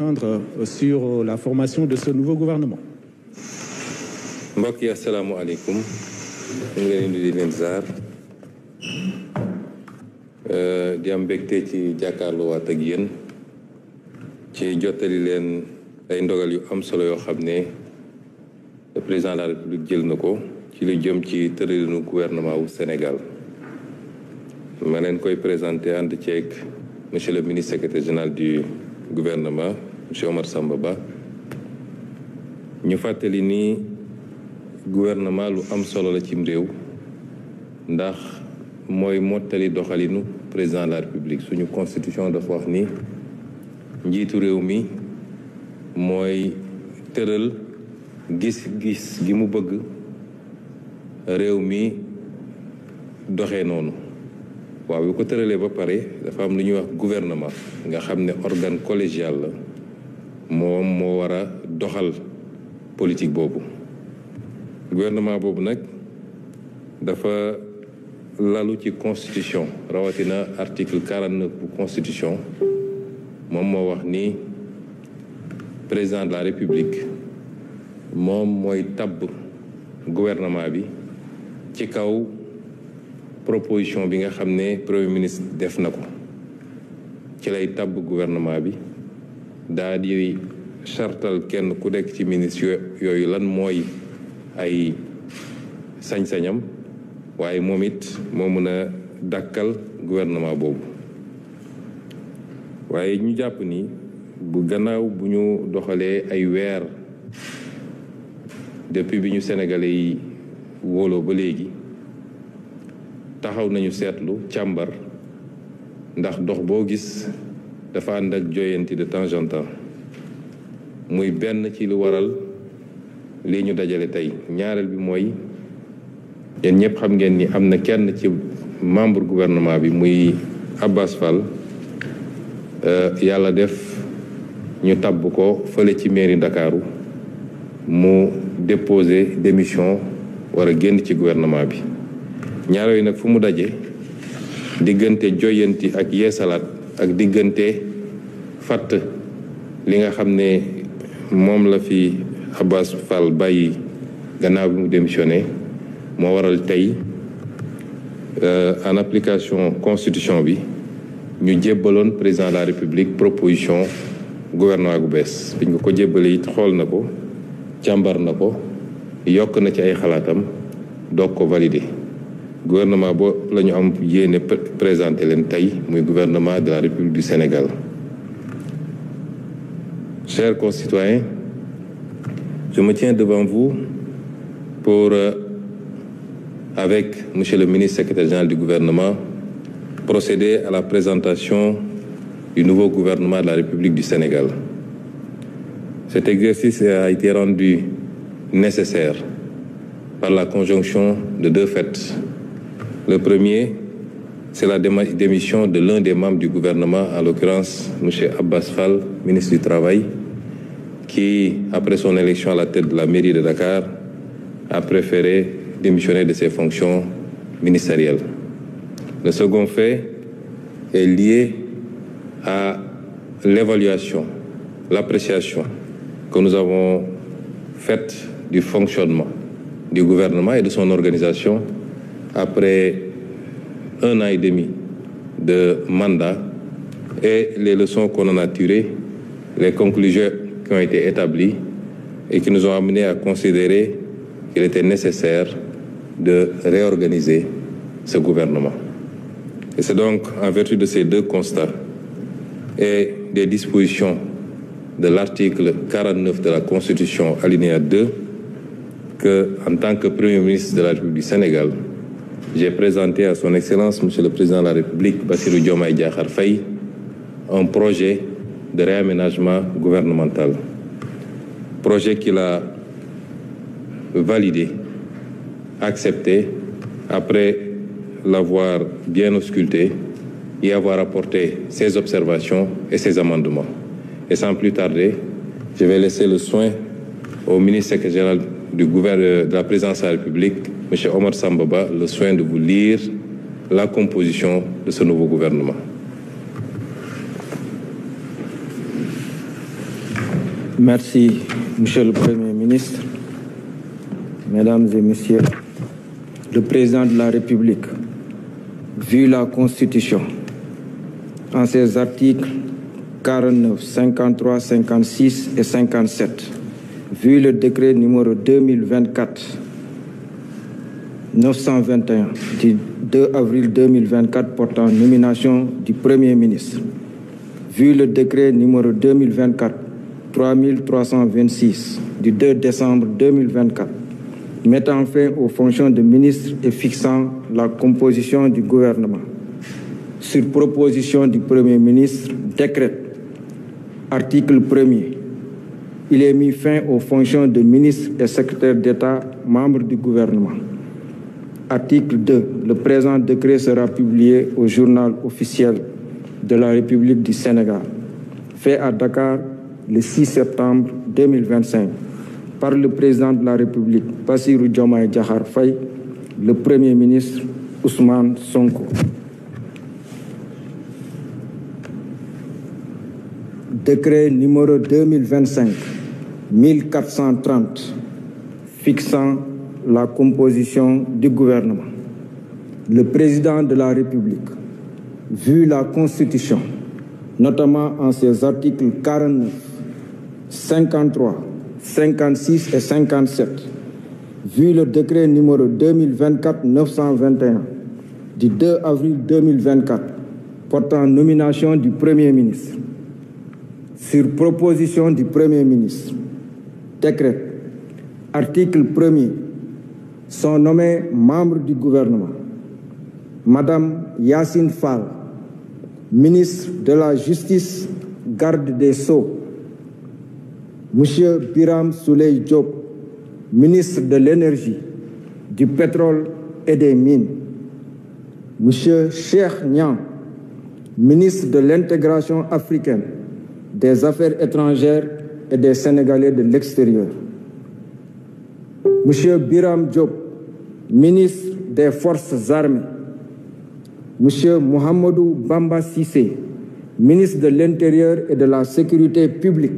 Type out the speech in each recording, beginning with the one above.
attendre sur la formation de ce nouveau gouvernement. mbokk yi asalaamualeykum ñu ngi leen di leen ziar di am mbégte ci jàkkaarloo waat ak yéen ci jottali leen ay ndogal yu am solo yoo xam ne le président de la République jël na ko ci lu jëm ci tëralinu gouvernement wu Sénégal ma leen koy présenté ànd ceeg monsieur le ministre secrétaire général du gouvernement monsieur Omar Samba Ba. ñu fàttali ni gouvernement lu am solo la cim réew ndax mooy mottali doxalinu président de la République. Suñu constitution dafa wax ni njiitu réew mi mooy tëral gis-gis gi mu bëgg réew mi doxee noonu. waaw bi ko tëralee ba pare dafa am lu ñuy wax gouvernement nga xam ne organe collégial la moom moo war a doxal politique boobu. gouvernement boobu nag dafa lalu ci constitution rawatina article 49 bu constitution moom moo wax ni président de la République moom mooy tabb gouvernement bi ci kaw proposition bi nga xam ne premier ministre def na ko ci lay tabb gouvernement bi daa di chartal kenn ku nekk ci ministre yooyu lan mooy ay sañ-sañam waaye moom it moo mën a dàkkal gouvernement boobu. waaye ñu jàpp ni bu gannaaw bu ñu doxalee ay weer depuis bi ñu sénégalais yi wóoloo ba léegi taxaw nañu seetlu càmbar ndax dox boo gis dafa ànd ak joyanti de temps en temps muy benn ci lu waral lii ñu dajale tey. ñaareel bi mooy yéen ñëpp xam ngeen ni am na kenn ci membre gouvernement bi muy Abbas Fall yàlla def ñu tabb ko fële ci mairie Ndakaaru mu déposé démission war a génn ci gouvernement bi. ñaar yooyu nag fu mu daje diggante joyanti ak yeesalaat ak diggante fàtt li nga xam ne moom la fi Abbas Fall bàyyi gannaaw bi mu démissionné moo waral tey en application constitution bi ñu jébbaloon président de la République proposition gouvernement gu bees. biñ ko jébbalee it xool na ko càmbar na ko yokk na ci ay xalaatam doog ko validé. gouvernement boo la ñu am yéene présenté leen tey muy gouvernement de la République du Sénégal. Chers concitoyens, je me tiens devant vous pour, avec monsieur le ministre secrétaire général du gouvernement, procéder à la présentation du nouveau gouvernement de la République du Sénégal. Cet exercice a été rendu nécessaire par la conjonction de deux faits. Le premier, c'est la démission de l'un des membres du gouvernement, en l'occurrence M. Abbas Fall, ministre du Travail, qui, après son élection à la tête de la mairie de Dakar, a préféré démissionner de ses fonctions ministérielles. Le second fait est lié à l'évaluation, l'appréciation que nous avons faite du fonctionnement du gouvernement et de son organisation après 1 an et demi de mandat et les leçons qu'on en a tirées, les conclusions qui ont été établies et qui nous ont amenés à considérer qu'il était nécessaire de réorganiser ce gouvernement. Et c'est donc en vertu de ces deux constats et des dispositions de l'article 49 de la Constitution, alinéa 2, que, en tant que Premier ministre de la République du Sénégal, j'ai présenté à son Excellence, Monsieur le Président de la République, Bassirou Diomaye Diakhar Faye, un projet de réaménagement gouvernemental. Projet qu'il a validé, accepté, après l'avoir bien ausculté et avoir apporté ses observations et ses amendements. Et sans plus tarder, je vais laisser le soin au ministre secrétaire général du gouvernement de la présidence de la République, M. Omar Samba Ba, le soin de vous lire la composition de ce nouveau gouvernement. Merci, Monsieur le Premier ministre, Mesdames et Messieurs, le Président de la République, vu la Constitution, en ses articles 49, 53, 56 et 57, vu le décret numéro 2024-921 du 2 avril 2024 portant nomination du Premier ministre, vu le décret numéro 2024-3326 du 2 décembre 2024, mettant fin aux fonctions de ministre et fixant la composition du gouvernement. Sur proposition du Premier ministre, décrète, article 1er, il est mis fin aux fonctions de ministre et secrétaire d'État, membre du gouvernement. Article 2, le présent décret sera publié au journal officiel de la République du Sénégal, fait à Dakar le 6 septembre 2025, par le président de la République, Bassirou Diomaye Diakhar Faye, le Premier ministre Ousmane Sonko. Décret numéro 2025-1430 fixant la composition du gouvernement. Le président de la République, vu la Constitution, notamment en ses articles 49, 53, 56 et 57, vu le décret numéro 2024-921 du 2 avril 2024 portant nomination du Premier ministre, sur proposition du Premier ministre, décret, article 1er, sont nommés membres du gouvernement Madame Yacine Fall, ministre de la Justice, garde des Sceaux, Monsieur Biram Souleye Diop, ministre de l'Énergie, du Pétrole et des Mines, Monsieur Cheikh Niang, ministre de l'Intégration africaine, des Affaires étrangères et des Sénégalais de l'extérieur, Monsieur Biram Diop, ministre des Forces armées, Monsieur Mohamedou Bamba Sissé, ministre de l'Intérieur et de la Sécurité publique,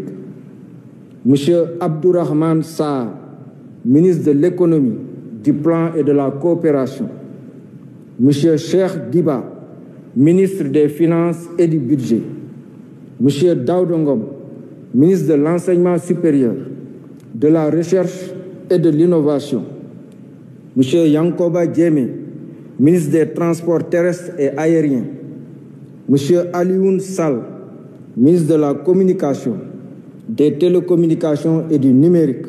Monsieur Abdourahmane Sarr, ministre de l'Économie, du Plan et de la Coopération, Monsieur Cheikh Diba, ministre des Finances et du Budget, Monsieur Daouda Ngom, ministre de l'Enseignement supérieur, de la Recherche et de l'Innovation, Monsieur Yankoba Diémé, ministre des Transports terrestres et aériens, Monsieur Alioune Sall, ministre de la Communication, des Télécommunications et du Numérique,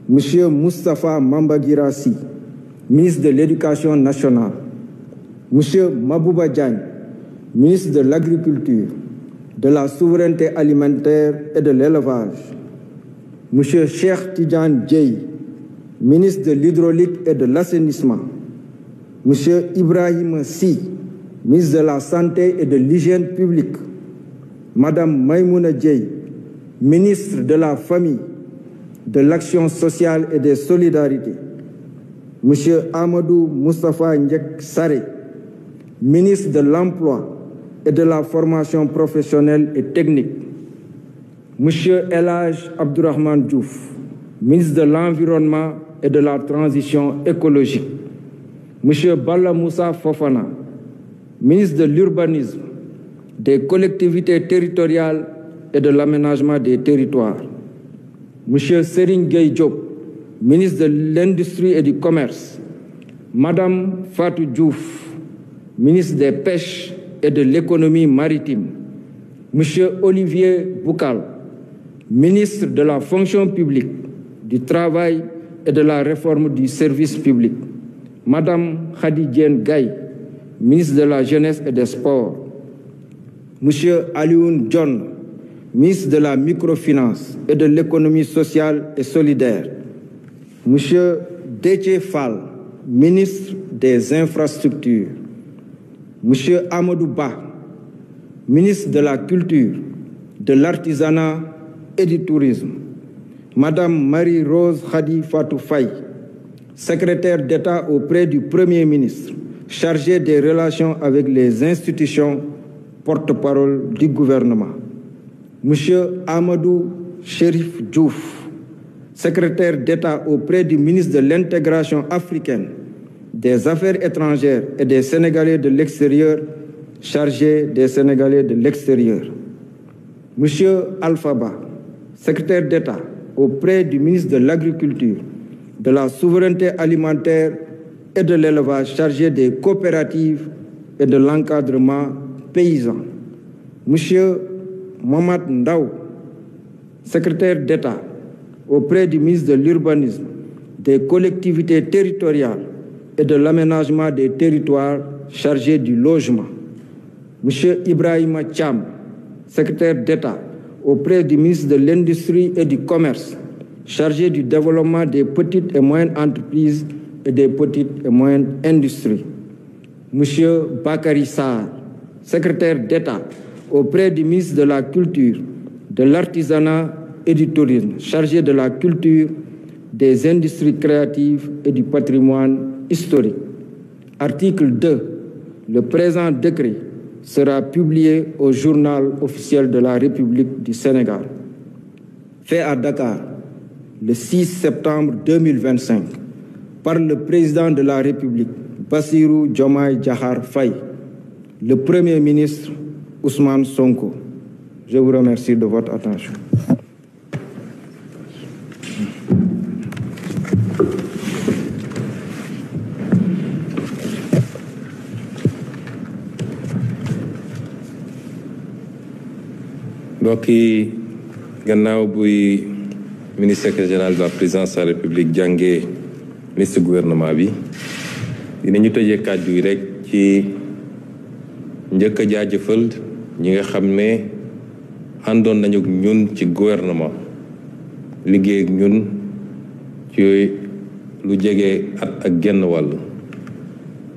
Monsieur Moustapha Mambagirassi, ministre de l'Éducation nationale, Monsieur Mabouba Diagne, ministre de l'Agriculture, de la Souveraineté alimentaire et de l'Élevage, Monsieur Cheikh Tidiane Dièye, ministre de l'Hydraulique et de l'Assainissement, Monsieur Ibrahim Sy, ministre de la Santé et de l'Hygiène publique, Madame Maïmouna Dièye, ministre de la Famille, de l'Action sociale et des Solidarités, Monsieur Amadou Moustapha Ndiek Saré, ministre de l'Emploi et de la Formation professionnelle et technique, Monsieur El Hadj Abdourahmane Diouf, ministre de l'Environnement et de la Transition écologique, Monsieur Balla Moussa Fofana, ministre de l'Urbanisme, des collectivités territoriales et de l'aménagement des territoires, Monsieur Serigne Gueye Diop, ministre de l'Industrie et du Commerce, Madame Fatou Diouf, ministre des Pêches et de l'Économie maritime, Monsieur Olivier Boukal, ministre de la Fonction publique, du Travail et de la Réforme du service public, Madame Khady Diène Gaye, ministre de la Jeunesse et des Sports, Monsieur Alioune Dione, ministre de la Microfinance et de l'Économie sociale et solidaire, Monsieur Déthié Fall, ministre des Infrastructures, Monsieur Amadou Ba, ministre de la Culture, de l'Artisanat et du Tourisme, Madame Marie-Rose Khady Fatou Faye, secrétaire d'État auprès du Premier ministre, chargée des relations avec les institutions, porte-parole du gouvernement, Monsieur Amadou Chérif Diouf, secrétaire d'État auprès du ministre de l'Intégration africaine, des Affaires étrangères et des Sénégalais de l'extérieur, chargé des Sénégalais de l'extérieur. Monsieur Alpha Ba, secrétaire d'État auprès du ministre de l'Agriculture, de la Souveraineté alimentaire et de l'élevage, chargé des coopératives et de l'encadrement paysan. Monsieur Mamad Ndaw, secrétaire d'État auprès du ministre de l'Urbanisme, des collectivités territoriales et de l'aménagement des territoires, chargé du logement. Monsieur Ibrahima Thiam, secrétaire d'État auprès du ministre de l'Industrie et du Commerce, chargé du développement des petites et moyennes entreprises et des petites et moyennes industries. Monsieur Bakary Sarr, secrétaire d'État auprès du ministre de la Culture, de l'Artisanat et du Tourisme, chargé de la culture, des industries créatives et du patrimoine historique. Article 2. Le présent décret sera publié au journal officiel de la République du Sénégal. Fait à Dakar, le 6 septembre 2025, par le président de la République, Bassirou Diomaye Diakhar Faye, le Premier ministre Ousmane Sonko. Je vous remercie de votre attention. mbokk yi gannaaw buy ministre secrétaire général de la présidence de la République jàngee ministre gouvernement bi dinañu tëjee kàddu yi rek ci njëkk a jaajëfal ñi nga xam ne àndoon nañu ak ñun ci gouvernement liggéey ak ñun ci lu jege at ak genn wàll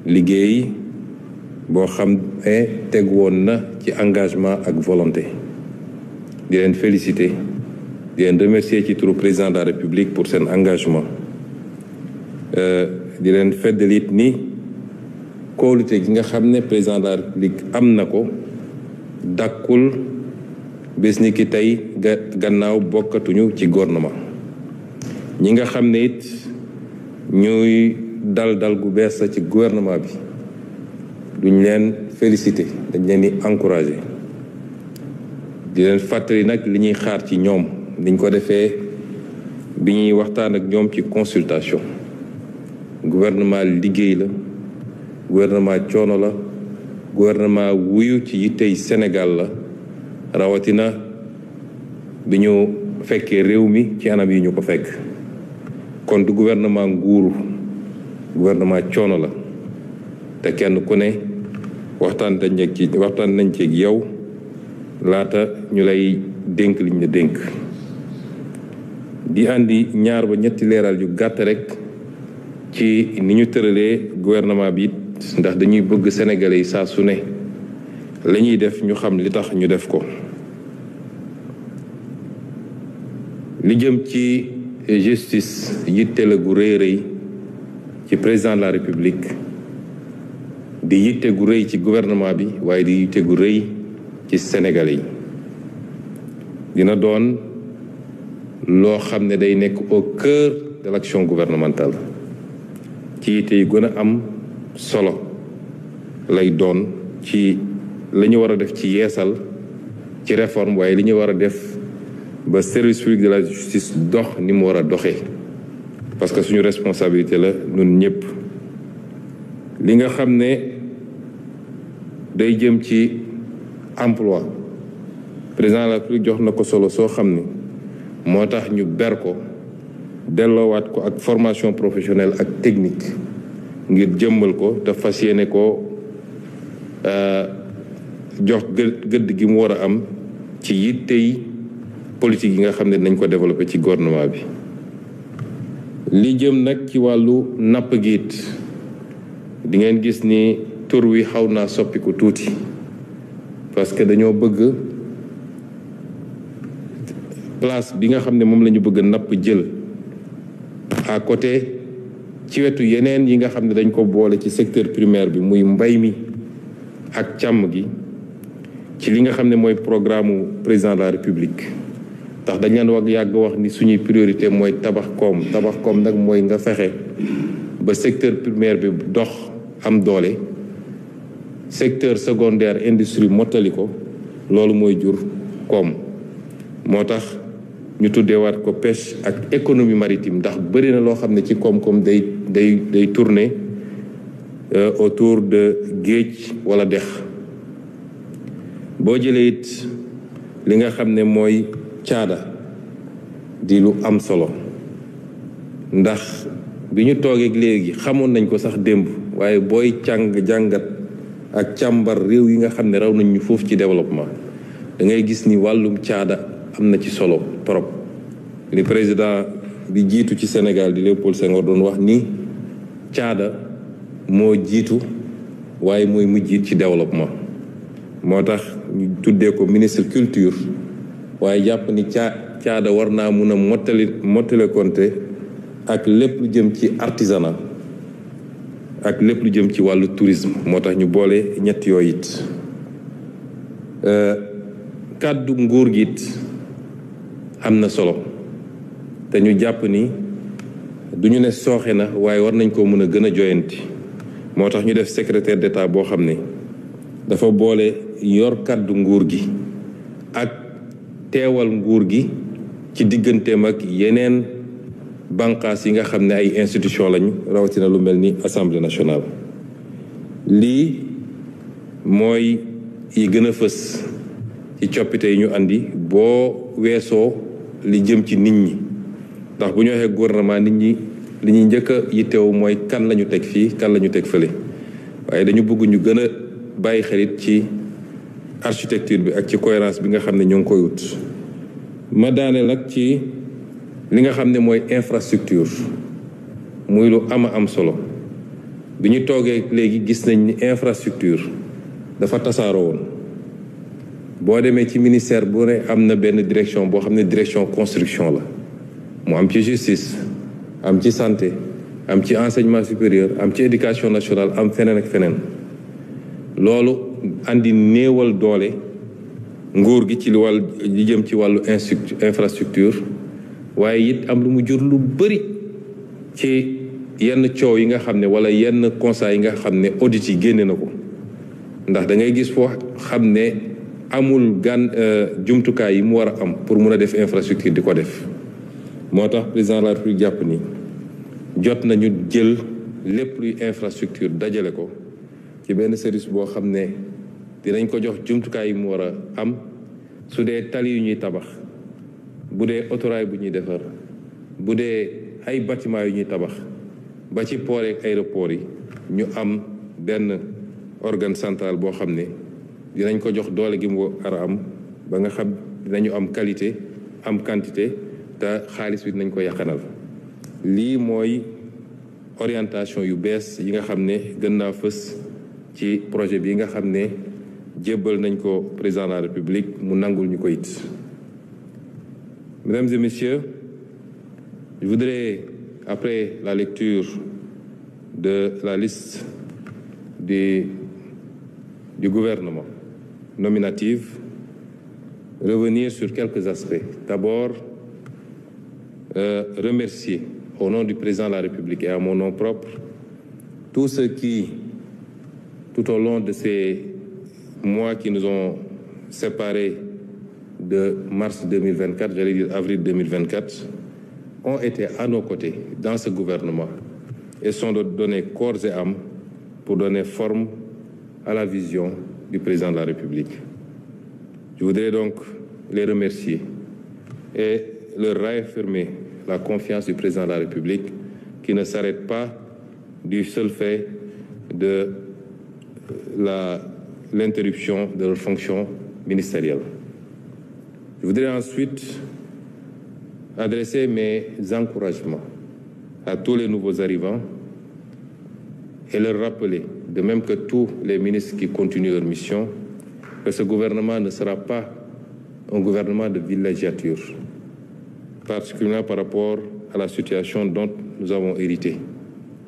liggéey boo xam ne teg woon na ci engagement ak volonté. di leen féliciter di leen remercier ci turu président de la République pour seen engagement di leen feddalit ni kóolute gi nga xam ne président de la République am na ko dàkkul bés ni ki tey gannaaw bokkatuñu ci gouvernement ñi nga xam ne it ñuy dal gu bees la ci gouvernement bi duñ leen féliciter dañ leen di encourager di leen fàttali nag li ñuy xaar ci ñoom niñ ko defee bi ñuy waxtaan ak ñoom ci consultation gouvernement liggéey la gouvernement coono la gouvernement wuyu ci yittey Sénégal la rawatina bi ñu fekkee réew mi ci anam yi ñu ko fekk kon du gouvernement nguuru gouvernement coono la te kenn ku ne waxtaan nañ ci yow laata ñu lay dénk liñ la dénk di andi ñaar ba ñetti leeral yu gàtt rek ci ni ñu tëralee gouvernement bi ndax dañuy bëgg sénégalais yi saa su ne la ñuy def ñu xam li tax ñu def ko li jëm ci justice yitte la gu rëy rëy ci président de la République di yitte gu rëy ci gouvernement bi waaye di yitte gu rëy ci Sénégalais yi dina doon loo xam ne day nekk au cœur de l'action gouvernementale ci yitte yi gën a am solo lay doon ci la ñu war a def ci yeesal ci réforme waaye li ñu war a def ba service public de la justice dox ni mu war a doxee parce que suñu responsabilité la ñun ñëpp li nga xam ne day jëm ci emploi président de la République jox na ko solo soo xam ni moo tax ñu ber ko delloowaat ko ak formation professionnelle ak technique ngir jëmmal ko te fas yéene ko jox gëdd gi mu war a am ci yittey politique yi nga xam ne nañ ko développé ci gouvernement bi li jëm nag ci wàllu napp giit di ngeen gis ni tur wi xaw naa soppiku tuuti parce que dañoo bëgg place bi nga xam ne moom la ñu bëgg napp jël à côté ci wetu yeneen yi nga xam ne dañ ko boole ci secteur primaire bi muy mbay mi ak càmm gi ci li nga xam ne mooy programme président de la République ndax dañ leen wax yàgg wax ni suñuy priorité mooy tabax koom nag mooy nga fexe ba secteur primaire bi dox am doole, secteur secondaire industrie mottali ko, loolu mooy jur koom. moo tax ñu tuddeewaat ko pêche ak économie maritime ndax bëri na loo xam ne ci koom-koom day tourner autour de géej wala dex. boo jëlee it li nga xam ne mooy caada di lu am solo ndax bi ñu toogee léegi xamoon nañ ko sax démb waaye booy jàngat ak càmbar réew yi nga xam ne raw nañ ñu foofu ci développement da ngay gis ni wàllum caada am na ci solo trop. li président bi jiitu ci Sénégal di Léopold Senghor doon wax ni caada moo jiitu waaye mooy mujj ci développement. moo tax ñu tuddee ko ministre culture waaye jàpp ni caada war naa mun a mottale konte ak lépp lu jëm ci artisanat ak lépp lu jëm ci wàllu tourisme. moo tax ñu boole ñett yooyu it. kàddu nguur gi it am na solo te ñu jàpp ni du ñu ne sooxe na waaye war nañ koo mën a gën a joyanti. moo tax ñu def secrétaire d'État boo xam ne dafa boole yor kàddu nguur gi ak teewal nguur gi ci digganteem ak yeneen bànqaas yi nga xam ne ay institution lañu, rawatina lu mel ni Assemblée nationale. lii mooy yi gën a fës ci coppite yi ñu andi boo weesoo li jëm ci nit ñi ndax bu ñu waxee gouvernement nit ñi li ñuy njëkk a yitteewu mooy kan la ñu teg fii kan la ñu teg fële waaye dañu bëgg ñu gën a bàyyi xarit ci architecture bi ak ci cohérence bi nga xam ne ñoo ngi koy wut. ma daaneel nag ci li nga xam ne mooy infrastructure muy lu am solo bi ñu toogee léegi gis nañ ni infrastructure dafa tasaaroo woon. boo demee ci ministère bu ne am na benn direction boo xam ne direction construction la mu am ci justice am ci santé am ci enseignement supérieur am ci éducation nationale am feneen ak feneen. loolu andi néewal doole nguur gi ci li jëm ci wàllu infrastructure waaye it am lu mu jur lu bëri ci yenn coow yi nga xam ne wala yenn constat yi nga xam ne audit yi génne na ko ndax da ngay gis foo xam ne amul jumtukaay yi mu war a am pour mun a def infrastructure di ko def. moo tax président de la République jàpp ni jot nañu jël lépp luy infrastructure dajale ko ci benn service boo xam ne dinañ ko jox jumtukaay yi mu war a am su dee tali yu ñuy tabax bu dee autorail bu ñuy defar bu dee ay bâtiment yu ñuy tabax ba ci port ak aéroport yi ñu am benn organe central boo xam ne dinañ ko jox doole gi mu war a am ba nga xam dinañu am qualité am quantité te xaalis bi dinañ ko yàqanal. lii mooy orientation yu bees yi nga xam ne gën naa fës ci projet bi nga xam ne jébbal nañ ko président de la République mu nangul ñu ko it. Mesdames et messieurs, je voudrais, après la lecture de la liste du gouvernement nominative, revenir sur quelques aspects. D'abord, remercier au nom du président de la République et à mon nom propre tous ceux qui, tout au long de ces mois qui nous ont séparés de mars 2024, j'allais dire avril 2024, ont été à nos côtés dans ce gouvernement et sont donnés corps et âme pour donner forme à la vision du président de la République. Je voudrais donc les remercier et leur réaffirmer la confiance du président de la République qui ne s'arrête pas du seul fait de l'interruption de leur fonction ministérielle. Je voudrais ensuite adresser mes encouragements à tous les nouveaux arrivants et leur rappeler, de même que tous les ministres qui continuent leur mission, que ce gouvernement ne sera pas un gouvernement de villégiature, particulièrement par rapport à la situation dont nous avons hérité.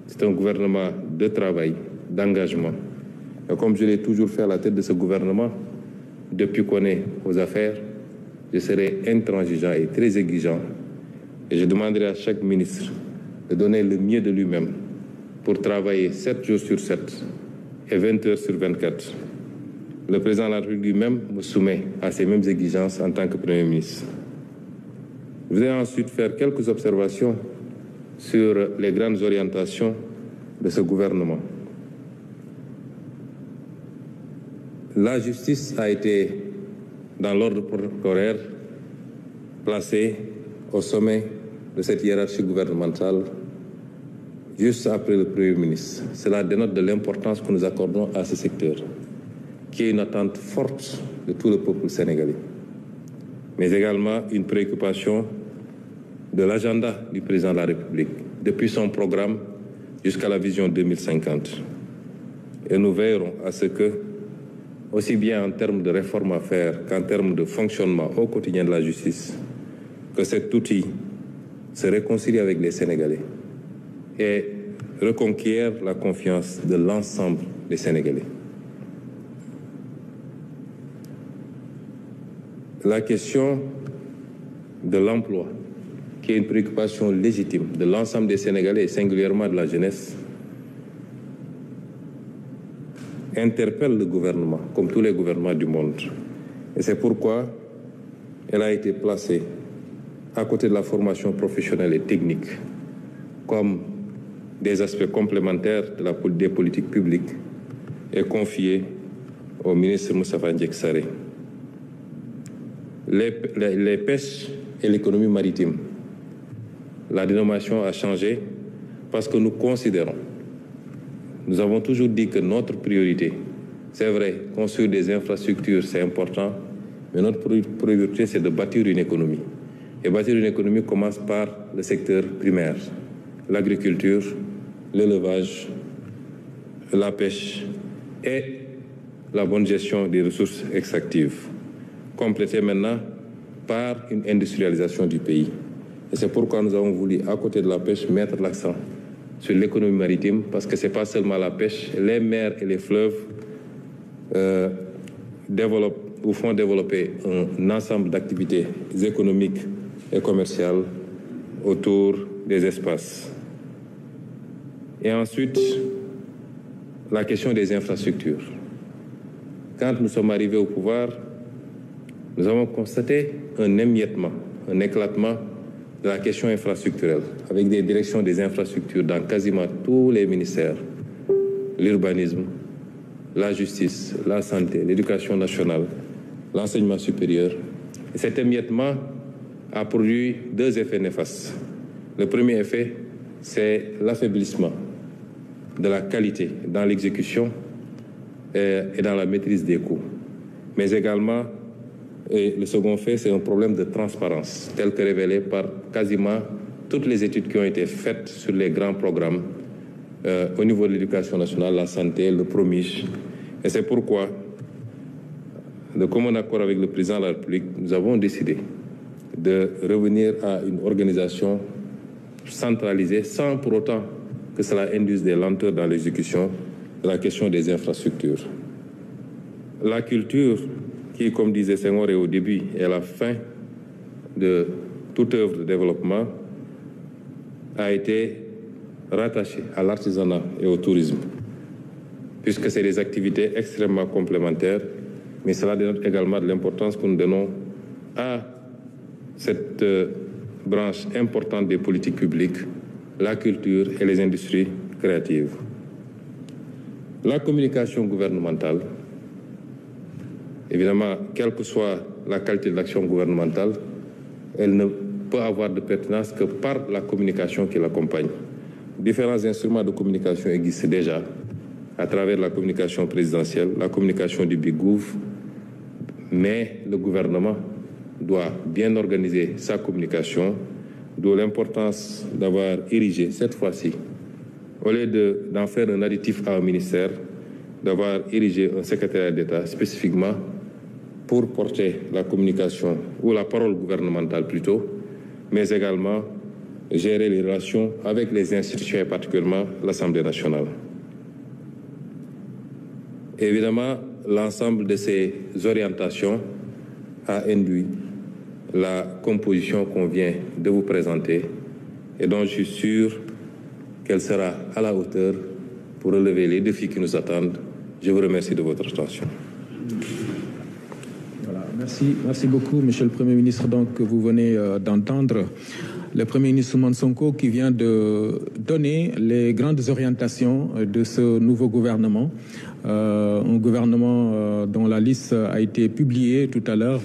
C'est un gouvernement de travail, d'engagement. Et comme je l'ai toujours fait à la tête de ce gouvernement, depuis qu'on est aux affaires, je serai intransigeant et très exigeant et je demanderai à chaque ministre de donner le mieux de lui-même pour travailler 7 jours sur 7 et 20 heures sur 24. Le président de la République lui-même me soumet à ces mêmes exigences en tant que Premier ministre. Je voudrais ensuite faire quelques observations sur les grandes orientations de ce gouvernement. La justice a été, dans l'ordre horaire, placée au sommet de cette hiérarchie gouvernementale juste après le Premier ministre. Cela dénote de l'importance que nous accordons à ce secteur, qui est une attente forte de tout le peuple sénégalais, mais également une préoccupation de l'agenda du président de la République, depuis son programme jusqu'à la vision 2050. Et nous veillerons à ce que, aussi bien en termes de réformes à faire qu'en termes de fonctionnement au quotidien de la justice, que cet outil se réconcilie avec les Sénégalais et reconquiert la confiance de l'ensemble des Sénégalais. La question de l'emploi, qui est une préoccupation légitime de l'ensemble des Sénégalais et singulièrement de la jeunesse, interpelle le gouvernement, comme tous les gouvernements du monde. Et c'est pourquoi elle a été placée à côté de la formation professionnelle et technique comme des aspects complémentaires des politiques publiques et confiée au ministre Moustapha Ndiaye Sarré. Les pêches et l'économie maritime, la dénomination a changé parce que nous considérons, nous avons toujours dit que notre priorité, c'est vrai, construire des infrastructures, c'est important, mais notre priorité, c'est de bâtir une économie. Et bâtir une économie commence par le secteur primaire, l'agriculture, l'élevage, la pêche et la bonne gestion des ressources extractives, complétée maintenant par une industrialisation du pays. Et c'est pourquoi nous avons voulu, à côté de la pêche, mettre l'accent sur l'économie maritime, parce que ce n'est pas seulement la pêche, les mers et les fleuves font développer un ensemble d'activités économiques et commerciales autour des espaces. Et ensuite, la question des infrastructures. Quand nous sommes arrivés au pouvoir, nous avons constaté un émiettement, un éclatement de la question infrastructurelle, avec des directions des infrastructures dans quasiment tous les ministères, l'urbanisme, la justice, la santé, l'éducation nationale, l'enseignement supérieur. Et cet émiettement a produit 2 effets néfastes. Le premier effet, c'est l'affaiblissement de la qualité dans l'exécution et dans la maîtrise des coûts. Mais également, et le second fait, c'est un problème de transparence, tel que révélé par quasiment toutes les études qui ont été faites sur les grands programmes au niveau de l'éducation nationale, la santé, le PROMIJ. Et c'est pourquoi, de commun accord avec le président de la République, nous avons décidé de revenir à une organisation centralisée, sans pour autant que cela induise des lenteurs dans l'exécution de la question des infrastructures. La culture, qui, comme disait Senghor, est au début et à la fin de toute œuvre de développement, a été rattachée à l'artisanat et au tourisme, puisque c'est des activités extrêmement complémentaires, mais cela dénote également de l'importance que nous donnons à cette branche importante des politiques publiques, la culture et les industries créatives. La communication gouvernementale, évidemment, quelle que soit la qualité de l'action gouvernementale, elle ne peut avoir de pertinence que par la communication qui l'accompagne. Différents instruments de communication existent déjà à travers la communication présidentielle, la communication du Bigouv, mais le gouvernement doit bien organiser sa communication, d'où l'importance d'avoir érigé cette fois-ci, au lieu d'en faire un additif à un ministère, d'avoir érigé un secrétariat d'État spécifiquement pour porter la communication, ou la parole gouvernementale plutôt, mais également gérer les relations avec les institutions et particulièrement l'Assemblée nationale. Évidemment, l'ensemble de ces orientations a induit la composition qu'on vient de vous présenter et dont je suis sûr qu'elle sera à la hauteur pour relever les défis qui nous attendent. Je vous remercie de votre attention. Voilà, merci beaucoup, Monsieur le Premier ministre. Donc, vous venez d'entendre le Premier ministre Ousmane Sonko qui vient de donner les grandes orientations de ce nouveau gouvernement. Un gouvernement dont la liste a été publiée tout à l'heure.